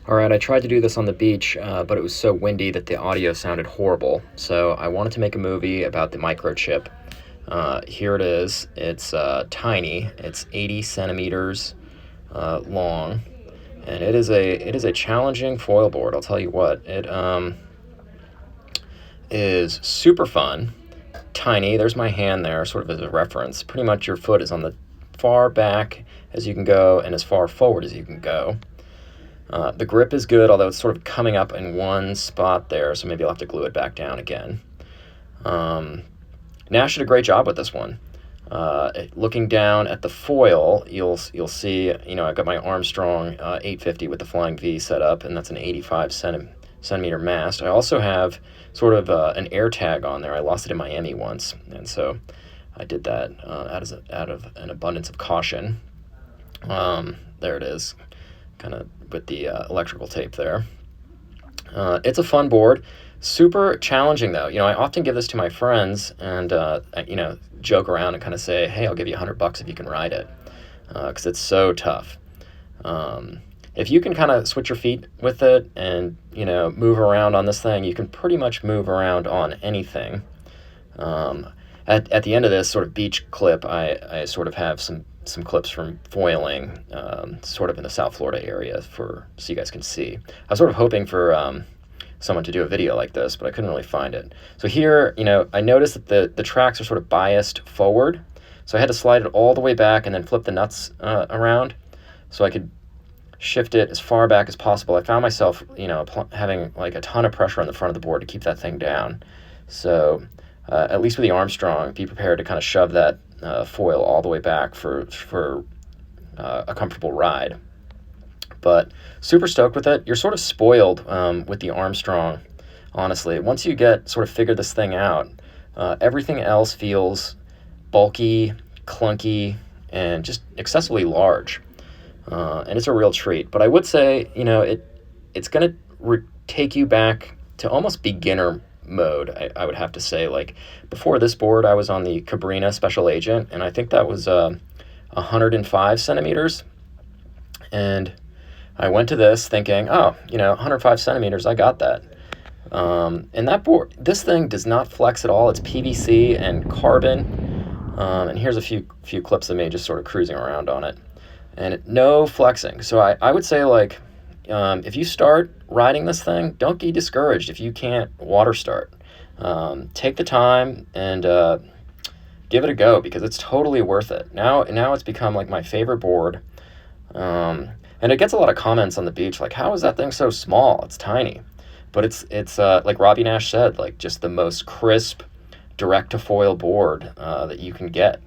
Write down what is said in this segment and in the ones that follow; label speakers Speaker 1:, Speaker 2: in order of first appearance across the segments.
Speaker 1: All right, I tried to do this on the beach, but it was so windy that the audio sounded horrible. So I wanted to make a movie about the microchip. Here it is. It's tiny. It's 80 centimeters long, and it is a challenging foil board. I'll tell you what. It is super fun. Tiny. There's my hand there, sort of as a reference. Pretty much your foot is on the far back as you can go, and as far forward as you can go. The grip is good, although it's sort of coming up in one spot there, so maybe I'll have to glue it back down again. Naish did a great job with this one. Looking down at the foil, you'll see, I've got my Armstrong 850 with the Flying V set up, and that's an 85 centimeter mast. I also have sort of an air tag on there. I lost it in Miami once, and so I did that out of an abundance of caution. There it is, kind of with the electrical tape there. It's a fun board, super challenging though. I often give this to my friends and joke around and kind of say, hey, I'll give you $100 if you can ride it, because it's so tough. If you can kind of switch your feet with it and move around on this thing, you can pretty much move around on anything. At the end of this sort of beach clip, I sort of have some clips from foiling, sort of in the South Florida area so you guys can see. I was sort of hoping for someone to do a video like this, but I couldn't really find it. So here, I noticed that the tracks are sort of biased forward, so I had to slide it all the way back and then flip the nuts around so I could shift it as far back as possible. I found myself, having like a ton of pressure on the front of the board to keep that thing down. So at least with the Armstrong, be prepared to kind of shove that foil all the way back for a comfortable ride. But super stoked with it. You're sort of spoiled with the Armstrong, honestly. Once you get sort of figured this thing out, everything else feels bulky, clunky, and just excessively large. And it's a real treat. But I would say, it's going to take you back to almost beginner mode, I would have to say. Like, before this board, I was on the Cabrina Special Agent, and I think that was 105 centimeters. And I went to this thinking, 105 centimeters, I got that. And that board, this thing does not flex at all. It's PVC and carbon. And here's a few clips of me just sort of cruising around on it. And no flexing. So I would say, like, if you start riding this thing, don't be discouraged if you can't water start. Take the time and give it a go, because it's totally worth it. Now it's become like my favorite board. And it gets a lot of comments on the beach, like, how is that thing so small? It's tiny. But it's like Robbie Naish said, like, just the most crisp, direct-to-foil board that you can get.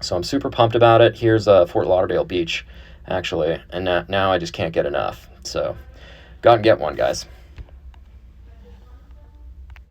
Speaker 1: So I'm super pumped about it. Here's Fort Lauderdale Beach, actually, and now I just can't get enough. So go out and get one, guys.